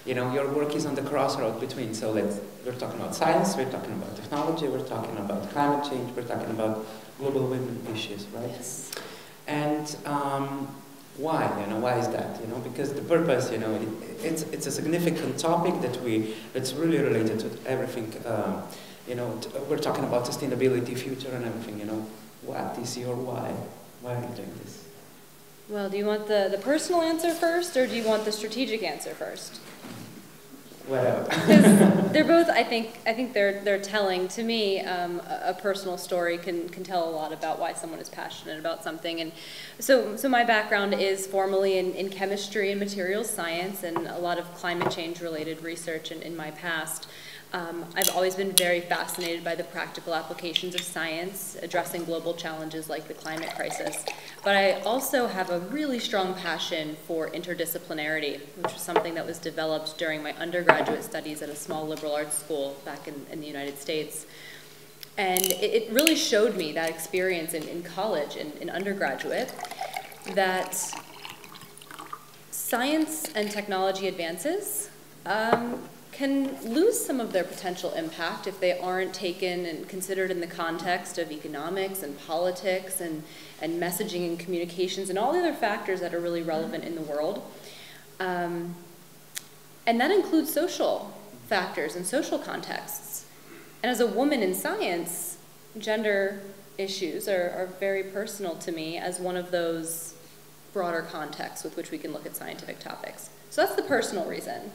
you know, your work is on the crossroad between, so we're talking about science, we're talking about technology, we're talking about climate change, we're talking about global women issues, right? Yes. And why, you know, why is that? You know, because the purpose, you know, it's a significant topic that's really related to everything. You know, we're talking about sustainability, future, and everything. You know, what is your why? Why are you doing this? Well, do you want the personal answer first, or do you want the strategic answer first? Well, because they're both. I think they're telling. To me, a personal story can tell a lot about why someone is passionate about something. And so my background is formally in chemistry and materials science, and a lot of climate change related research in my past. I've always been very fascinated by the practical applications of science addressing global challenges like the climate crisis. But I also have a really strong passion for interdisciplinarity, which was something that was developed during my undergraduate studies at a small liberal arts school back in the United States. And it really showed me, that experience in college and in undergraduate, that science and technology advances can lose some of their potential impact if they aren't taken and considered in the context of economics and politics and messaging and communications and all the other factors that are really relevant in the world. And that includes social factors and social contexts. And as a woman in science, gender issues are very personal to me as one of those broader contexts with which we can look at scientific topics. So that's the personal reason.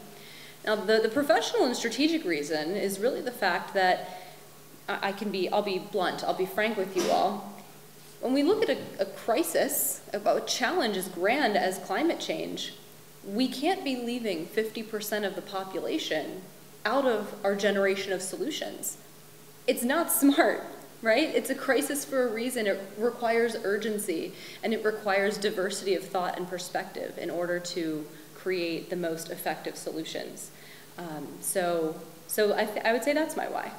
Now, the professional and strategic reason is really the fact that I'll be blunt, I'll be frank with you all. When we look at a crisis, about a challenge as grand as climate change, we can't be leaving 50% of the population out of our generation of solutions. It's not smart, right? It's a crisis for a reason. It requires urgency, and it requires diversity of thought and perspective in order to create the most effective solutions. So I would say that's my why.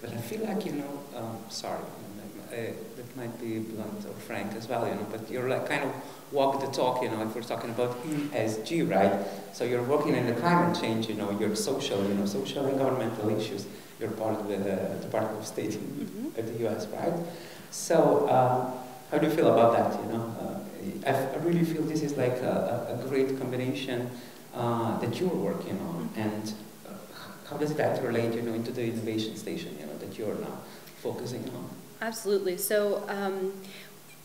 But I feel like, you know, sorry, that might be blunt or frank as well, you know, but you're like kind of walk the talk, you know, if we're talking about ESG, right? So you're working in the climate change, you know, you're social and governmental issues. You're part of the Department of State in the US, right? So how do you feel about that, you know? I really feel this is like a great combination that you're working on, and how does that relate, you know, into the innovation station, you know, that you're now focusing on? Absolutely. So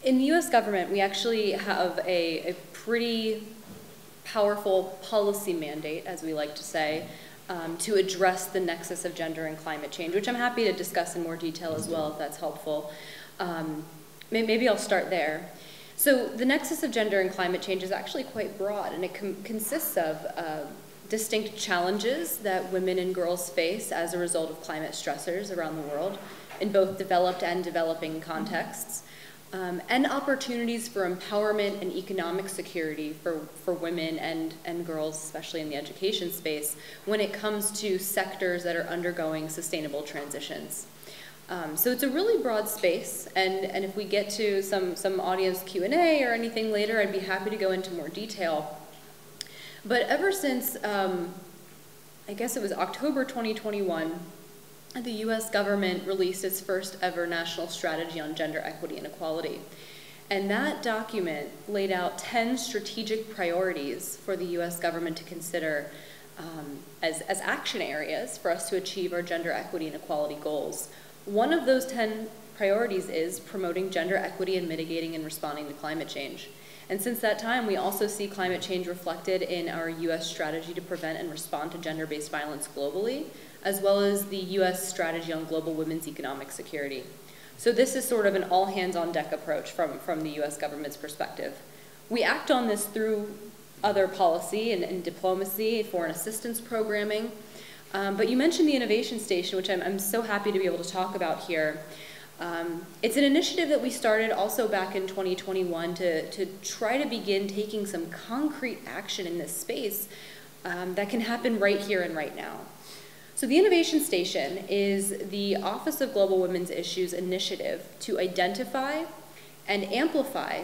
in the US government, we actually have a pretty powerful policy mandate, as we like to say, to address the nexus of gender and climate change, which I'm happy to discuss in more detail as well, if that's helpful. Maybe I'll start there. So the nexus of gender and climate change is actually quite broad, and it consists of distinct challenges that women and girls face as a result of climate stressors around the world, in both developed and developing contexts, and opportunities for empowerment and economic security for women and girls, especially in the education space, when it comes to sectors that are undergoing sustainable transitions. So it's a really broad space, and if we get to some audience Q&A or anything later, I'd be happy to go into more detail. But ever since, I guess it was October 2021, the US government released its first ever national strategy on gender equity and equality. And that document laid out 10 strategic priorities for the US government to consider as action areas for us to achieve our gender equity and equality goals. One of those 10 priorities is promoting gender equity and mitigating and responding to climate change. And since that time, we also see climate change reflected in our US strategy to prevent and respond to gender-based violence globally, as well as the US strategy on global women's economic security. So this is sort of an all-hands-on-deck approach from the US government's perspective. We act on this through other policy and diplomacy, foreign assistance programming. But you mentioned the Innovation Station, which I'm so happy to be able to talk about here. It's an initiative that we started also back in 2021 to try to begin taking some concrete action in this space that can happen right here and right now. So the Innovation Station is the Office of Global Women's Issues initiative to identify and amplify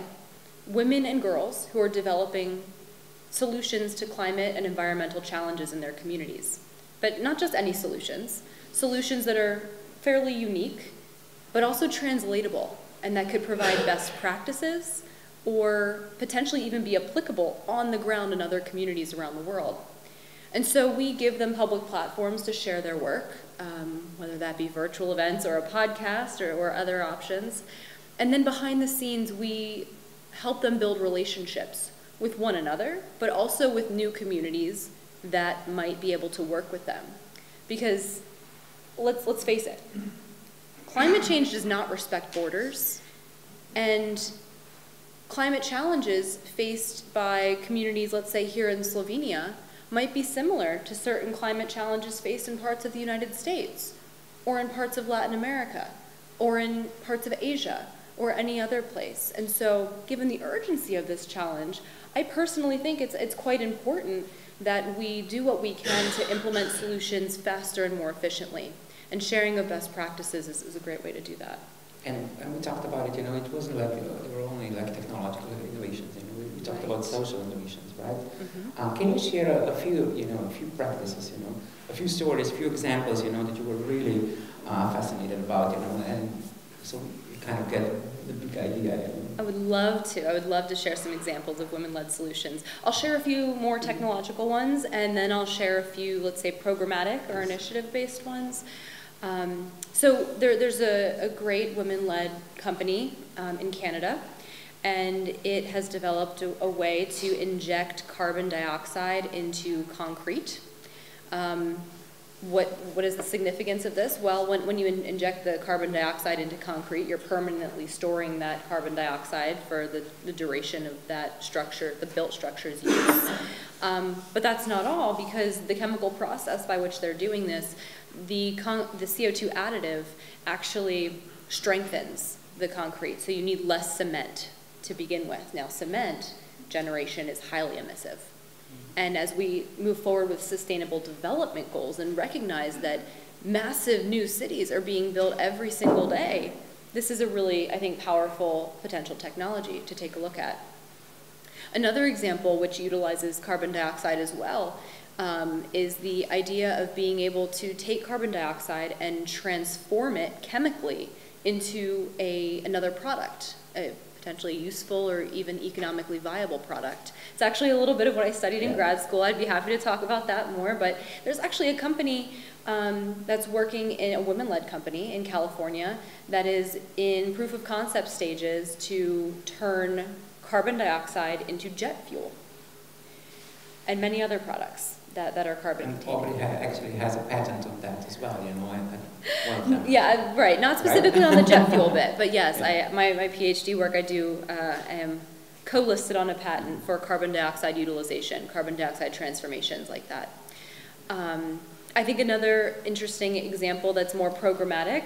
women and girls who are developing solutions to climate and environmental challenges in their communities. But not just any solutions, solutions that are fairly unique, but also translatable, and that could provide best practices or potentially even be applicable on the ground in other communities around the world. And so we give them public platforms to share their work, whether that be virtual events or a podcast or other options. And then behind the scenes, we help them build relationships with one another, but also with new communities that might be able to work with them. Because let's face it, climate change does not respect borders, and climate challenges faced by communities, let's say here in Slovenia, might be similar to certain climate challenges faced in parts of the United States, or in parts of Latin America, or in parts of Asia, or any other place. And so, given the urgency of this challenge, I personally think it's quite important that we do what we can to implement solutions faster and more efficiently. And sharing of best practices is a great way to do that. And we talked about it, you know, it wasn't like there were only like technological innovations, you know, we talked about social innovations, right? Mm-hmm. Can you share a few, you know, a few practices, you know, a few stories, a few examples, you know, that you were really fascinated about, you know, and so you kind of get the big idea. You know? I would love to. I would love to share some examples of women-led solutions. I'll share a few more technological ones, and then I'll share a few, let's say, programmatic or initiative-based ones. So there's a great women-led company in Canada, and it has developed a way to inject carbon dioxide into concrete. What is the significance of this? Well, when you inject the carbon dioxide into concrete, you're permanently storing that carbon dioxide for the duration of that structure, the built structure's use. But that's not all, because the chemical process by which they're doing this, the CO2 additive actually strengthens the concrete, so you need less cement to begin with. Now, cement generation is highly emissive. And as we move forward with sustainable development goals and recognize that massive new cities are being built every single day, this is a really, I think, powerful potential technology to take a look at. Another example which utilizes carbon dioxide as well is the idea of being able to take carbon dioxide and transform it chemically into another product, a potentially useful or even economically viable product. It's actually a little bit of what I studied in grad school. I'd be happy to talk about that more, but there's actually a company that's working in a women-led company in California that is in proof of concept stages to turn carbon dioxide into jet fuel and many other products that are carbon containing. And Aubrey actually has a patent on that as well, you know, one of them. Yeah, right, not specifically on the jet fuel bit, but yes, my PhD work I am co-listed on a patent for carbon dioxide utilization, carbon dioxide transformations like that. I think another interesting example that's more programmatic,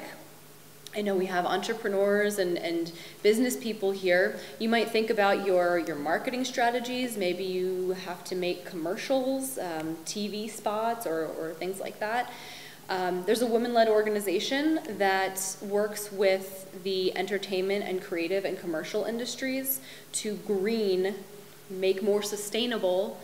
I know we have entrepreneurs and business people here. You might think about your marketing strategies. Maybe you have to make commercials, TV spots, or things like that. There's a women-led organization that works with the entertainment and creative and commercial industries to make more sustainable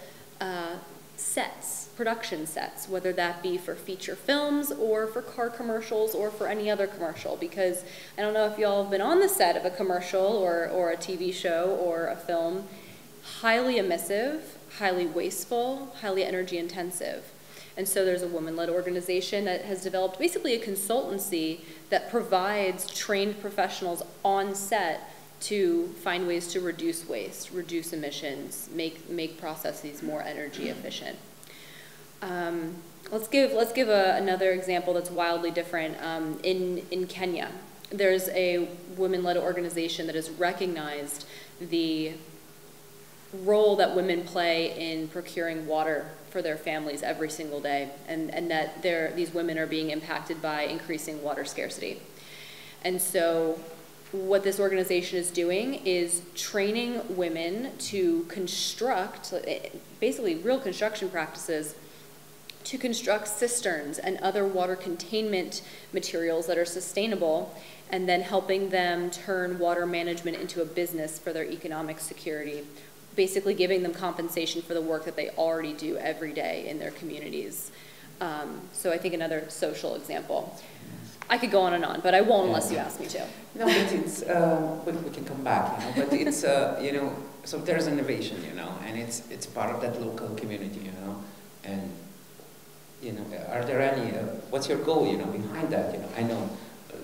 production sets, whether that be for feature films or for car commercials or for any other commercial, because I don't know if y'all have been on the set of a commercial or a TV show or a film. Highly emissive, highly wasteful, highly energy intensive. And so there's a women-led organization that has developed basically a consultancy that provides trained professionals on set to find ways to reduce waste, reduce emissions, make processes more energy efficient. Let's give another example that's wildly different. In Kenya, there's a women-led organization that has recognized the role that women play in procuring water for their families every single day, and that these women are being impacted by increasing water scarcity. And so what this organization is doing is training women to construct, basically real construction practices, to construct cisterns and other water containment materials that are sustainable, and then helping them turn water management into a business for their economic security basically giving them compensation for the work that they already do every day in their communities. So I think another social example. I could go on and on, but I won't unless you ask me to. No, but it's, we can come back, you know, but it's, you know, so there's innovation, you know, and it's part of that local community, you know, and, you know, are there any, what's your goal, you know, behind that, you know? I know,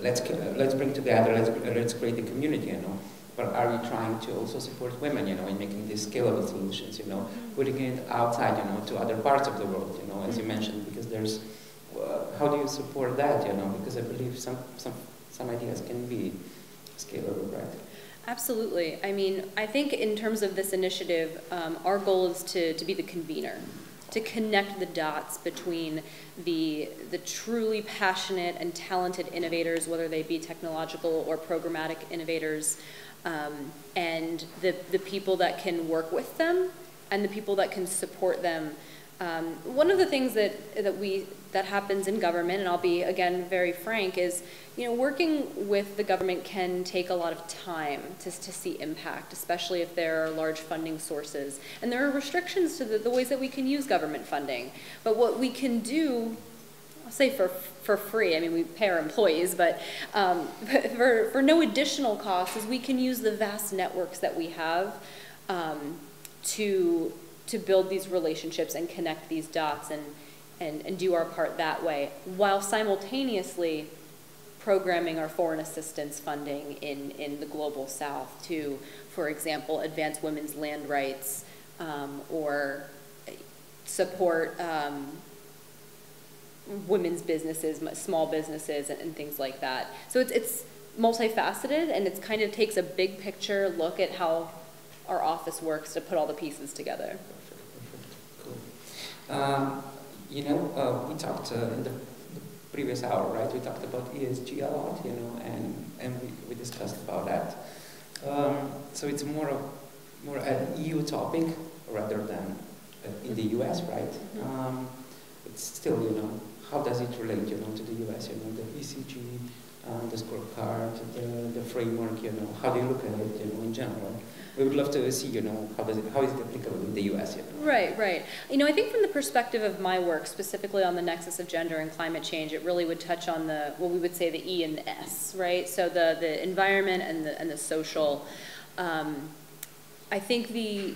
let's bring together, let's create a community, you know, but are you trying to also support women, you know, in making these scalable solutions, you know, putting it outside, you know, to other parts of the world, you know, as you mentioned, because there's, how do you support that, you know, because I believe some ideas can be scalable, right? Absolutely. I mean, I think in terms of this initiative, our goal is to be the convener, to connect the dots between the truly passionate and talented innovators, whether they be technological or programmatic innovators, and the people that can work with them and the people that can support them. One of the things that happens in government, and I'll be again very frank, is, you know, working with the government can take a lot of time to see impact, especially if there are large funding sources. And there are restrictions to the ways that we can use government funding. But what we can do, I'll say for free, I mean we pay our employees, but for no additional cost, is we can use the vast networks that we have to build these relationships and connect these dots and do our part that way, while simultaneously programming our foreign assistance funding in the global south to, for example, advance women's land rights or support women's businesses, small businesses, and things like that. So it's multifaceted, and it kind of takes a big picture look at how our office works to put all the pieces together. Cool. You know, we talked in the previous hour, right? We talked about ESG a lot, you know, and we discussed about that. So it's more an EU topic rather than in the US, right? But still, you know, how does it relate, you know, to the US? You know, the ECG, the scorecard, the framework, you know, how do you look at it, you know, in general? We would love to see, you know, how is it applicable in the US, you know? Right. You know, I think from the perspective of my work, specifically on the nexus of gender and climate change, it really would touch on what we would say the E and the S, right? So the environment and the social. I think the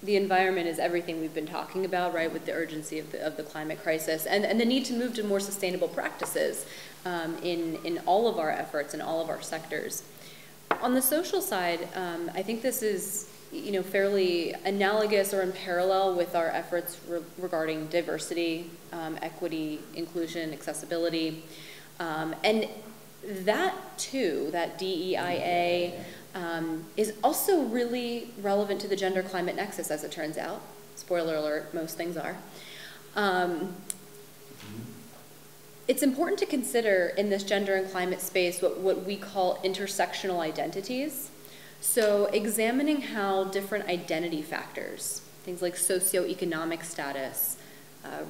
environment is everything we've been talking about, right, with the urgency of the climate crisis and the need to move to more sustainable practices in all of our efforts in all of our sectors. On the social side, I think this is, you know, fairly analogous or in parallel with our efforts regarding diversity, equity, inclusion, accessibility, and that too, that DEIA, is also really relevant to the gender-climate nexus, as it turns out. Spoiler alert, most things are. It's important to consider in this gender and climate space what we call intersectional identities. So examining how different identity factors, things like socioeconomic status,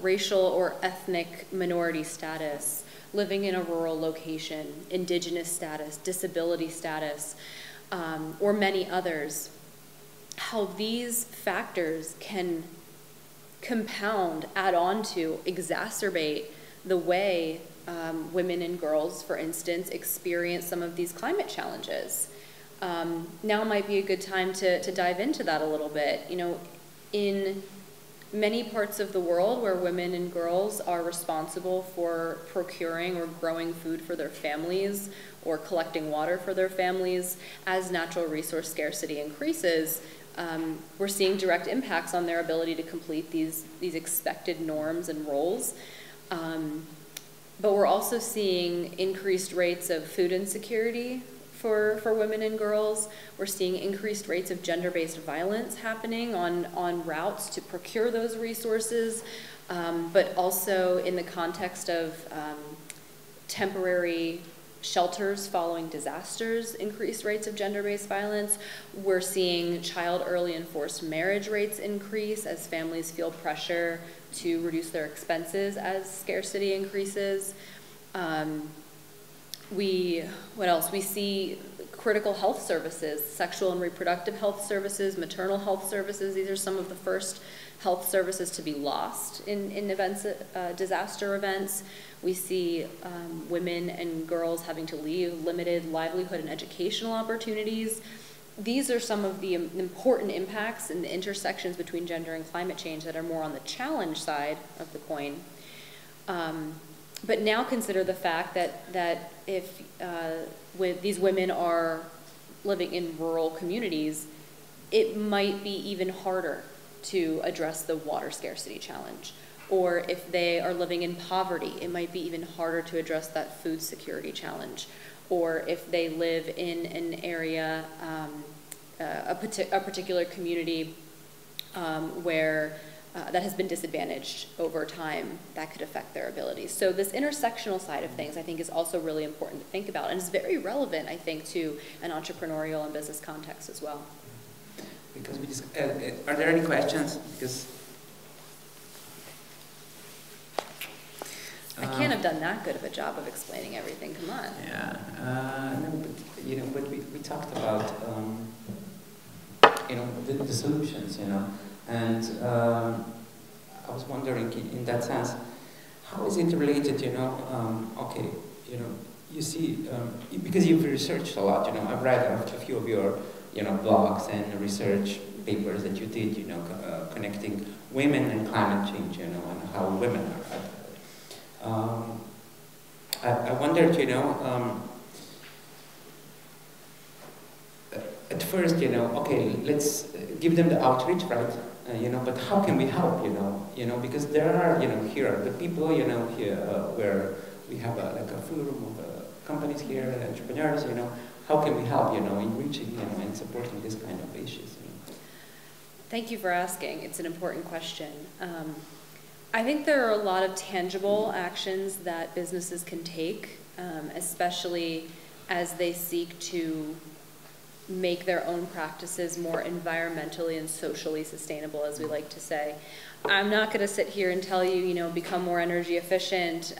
racial or ethnic minority status, living in a rural location, indigenous status, disability status, or many others, how these factors can compound, add on to, exacerbate the way women and girls, for instance, experience some of these climate challenges. Now might be a good time to dive into that a little bit. You know, in many parts of the world where women and girls are responsible for procuring or growing food for their families or collecting water for their families, as natural resource scarcity increases, we're seeing direct impacts on their ability to complete these expected norms and roles. But we're also seeing increased rates of food insecurity for women and girls. We're seeing increased rates of gender-based violence happening on routes to procure those resources, but also in the context of temporary shelters following disasters, increased rates of gender-based violence. We're seeing child early and forced marriage rates increase as families feel pressure to reduce their expenses as scarcity increases. What else? We see critical health services, sexual and reproductive health services, maternal health services. These are some of the first health services to be lost in events, disaster events. We see women and girls having to leave limited livelihood and educational opportunities. These are some of the important impacts and the intersections between gender and climate change that are more on the challenge side of the coin. But now consider the fact that if these women are living in rural communities, it might be even harder to address the water scarcity challenge. Or if they are living in poverty, it might be even harder to address that food security challenge. Or if they live in an area, a particular community where that has been disadvantaged over time, that could affect their abilities. So this intersectional side of things, I think, is also really important to think about, and is very relevant, I think, to an entrepreneurial and business context as well. Because we just, are there any questions? Because I can't have done that good of a job of explaining everything. Come on. Yeah, no, but you know, but we talked about you know, the solutions, you know, and I was wondering in that sense, how is it related, you know? Okay, you know, you see, because you've researched a lot, you know, I've read a few of your, you know, blogs and research papers that you did, you know, connecting women and climate change, you know, and how women are. I wondered, you know, at first, you know, okay, let's give them the outreach, right? You know, but how can we help, you know, because there are, you know, here are the people, you know, here where we have like a forum of companies here, entrepreneurs, you know, how can we help, you know, in reaching, you know, and supporting this kind of issues? You know? Thank you for asking. It's an important question. I think there are a lot of tangible actions that businesses can take, especially as they seek to make their own practices more environmentally and socially sustainable, as we like to say. I'm not going to sit here and tell you, you know, become more energy efficient,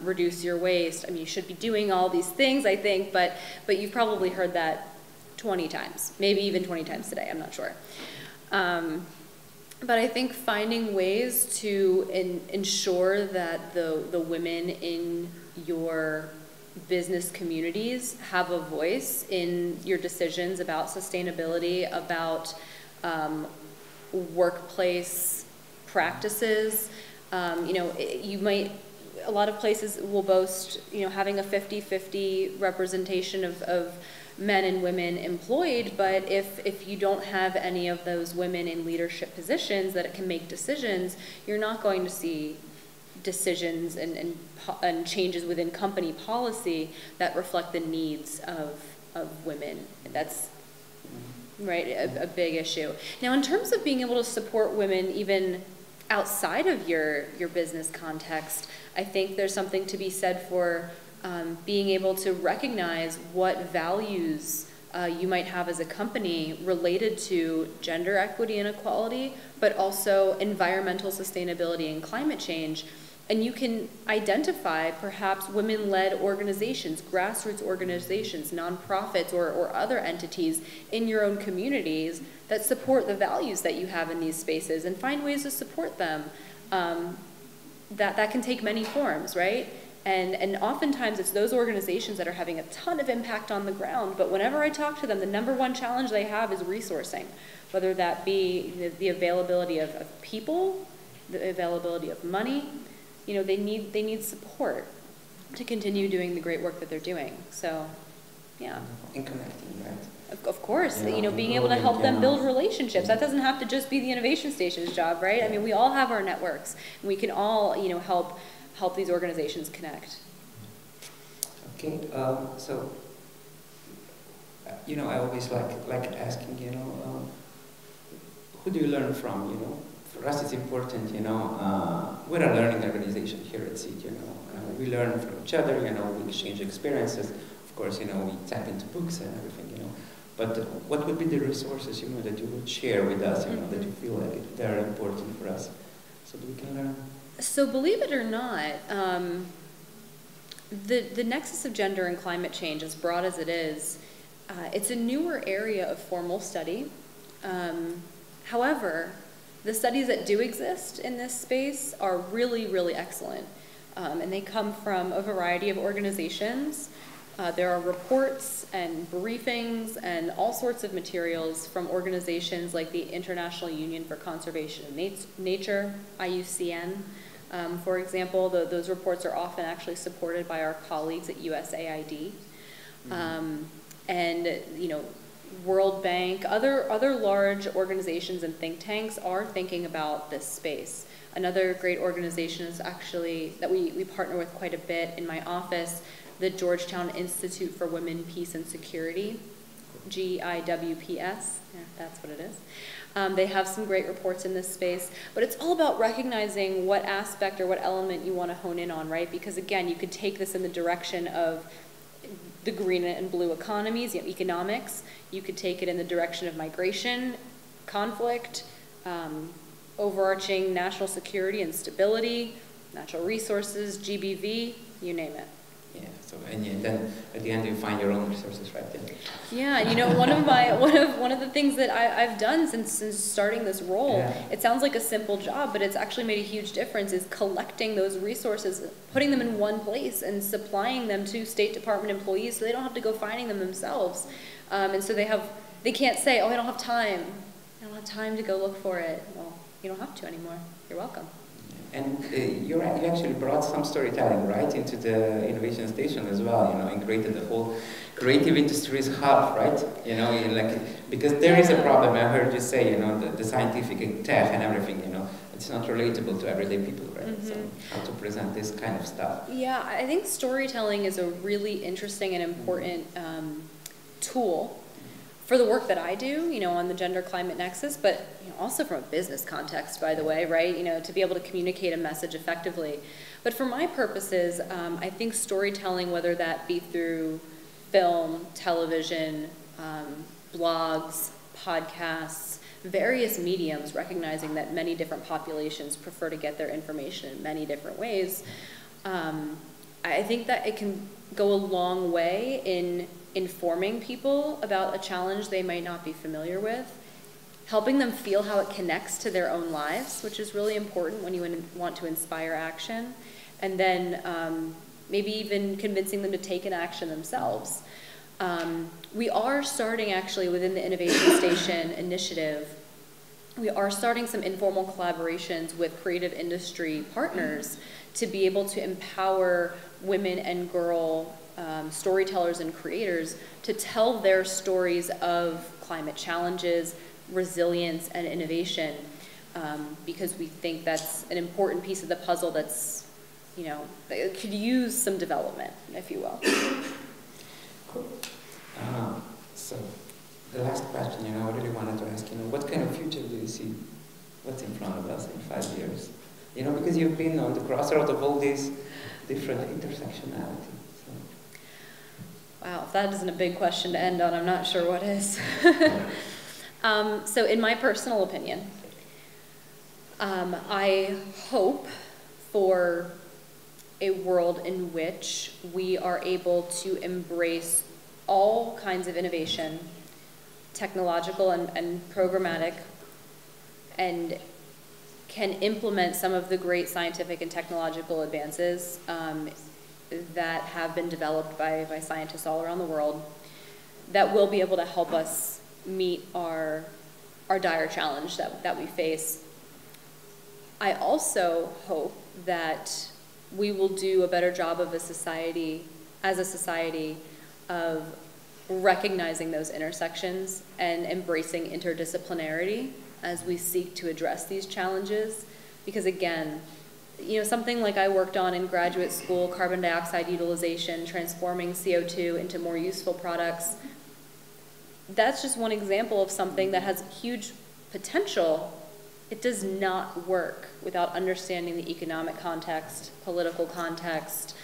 reduce your waste. I mean, you should be doing all these things, I think, but you've probably heard that 20 times, maybe even 20 times today, I'm not sure. But I think finding ways to ensure that the women in your business communities have a voice in your decisions about sustainability, about workplace practices. You know, a lot of places will boast, you know, having a 50-50 representation of men and women employed, but if you don't have any of those women in leadership positions that can make decisions, you're not going to see decisions and changes within company policy that reflect the needs of women. That's right, a big issue. Now, in terms of being able to support women even outside of your business context, I think there's something to be said for being able to recognize what values you might have as a company related to gender equity and equality, but also environmental sustainability and climate change. And you can identify perhaps women-led organizations, grassroots organizations, nonprofits, or other entities in your own communities that support the values that you have in these spaces, and find ways to support them. That can take many forms, right? And oftentimes it's those organizations that are having a ton of impact on the ground, but whenever I talk to them, the #1 challenge they have is resourcing, whether that be the availability of people, the availability of money. You know, they need support to continue doing the great work that they're doing. So, yeah. And connecting, right? Of course, yeah, you know, being able to help them build relationships. That doesn't have to just be the innovation station's job, right? I mean, we all have our networks, and we can all, you know, help these organizations connect. Okay, so, you know, I always like asking, you know, who do you learn from, you know? For us, it's important, you know, we're a learning organization here at CEED, you know. We learn from each other, you know, we exchange experiences. Of course, you know, we tap into books and everything, you know. But what would be the resources, you know, that you would share with us, you know, that you feel like they're important for us, so that we can learn? So believe it or not, the nexus of gender and climate change, as broad as it is, It's a newer area of formal study. However, the studies that do exist in this space are really, really excellent. And they come from a variety of organizations. There are reports and briefings and all sorts of materials from organizations like the International Union for Conservation of Nature, IUCN. For example, those reports are often actually supported by our colleagues at USAID. And, you know, World Bank, other large organizations and think tanks are thinking about this space. Another great organization is actually, that we partner with quite a bit in my office, the Georgetown Institute for Women, Peace and Security, GIWPS, yeah, that's what it is. They have some great reports in this space, but it's all about recognizing what aspect or what element you want to hone in on, right? Because again, you could take this in the direction of the green and blue economies, you know, economics. You could take it in the direction of migration, conflict, overarching national security and stability, natural resources, GBV, you name it. Yeah. So and then at the end you find your own resources, right? Yeah. And you know, one of the things that I've done since starting this role, it sounds like a simple job, but it's actually made a huge difference. Is collecting those resources, putting them in one place, and supplying them to State Department employees, so they don't have to go finding them themselves. And so they can't say, oh, I don't have time. I don't have time to go look for it. Well, you don't have to anymore. You're welcome. And you actually brought some storytelling right into the innovation station as well, you know, and created the whole creative industries hub, right? You know, because there is a problem. I heard you say, you know, the scientific and tech and everything, you know, it's not relatable to everyday people, right? Mm-hmm. So how to present this kind of stuff? Yeah, I think storytelling is a really interesting and important tool for the work that I do, you know, on the gender climate nexus, but you know, also from a business context, by the way, right? You know, to be able to communicate a message effectively. But for my purposes, I think storytelling, whether that be through film, television, blogs, podcasts, various mediums, recognizing that many different populations prefer to get their information in many different ways, I think that it can go a long way in informing people about a challenge they might not be familiar with, helping them feel how it connects to their own lives, which is really important when you want to inspire action, and then maybe even convincing them to take an action themselves. We are starting actually within the Innovation Station initiative, we are starting some informal collaborations with creative industry partners to be able to empower women and girl storytellers and creators to tell their stories of climate challenges, resilience, and innovation, because we think that's an important piece of the puzzle that's, you know, that could use some development, if you will. Cool. So the last question, you know, I really wanted to ask, you know, what kind of future do you see? What's in front of us in 5 years? You know, because you've been on the crossroads of all these different intersectionality. Wow, if that isn't a big question to end on, I'm not sure what is. So in my personal opinion, I hope for a world in which we are able to embrace all kinds of innovation, technological and programmatic, and can implement some of the great scientific and technological advances that have been developed by scientists all around the world that will be able to help us meet our dire challenge that we face. I also hope that we will do a better job of as a society, of recognizing those intersections and embracing interdisciplinarity as we seek to address these challenges. Because again, you know, something like I worked on in graduate school, carbon dioxide utilization, transforming CO2 into more useful products, that's just one example of something that has huge potential. It does not work without understanding the economic context, political context,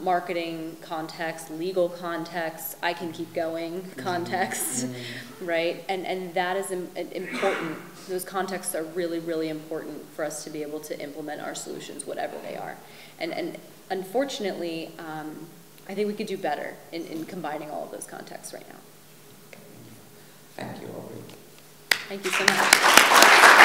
marketing context, legal context, I can keep going, context, right? And that is important. Those contexts are really, really important for us to be able to implement our solutions, whatever they are. And unfortunately, I think we could do better in combining all of those contexts right now. Thank you, Aubrey. Thank you so much.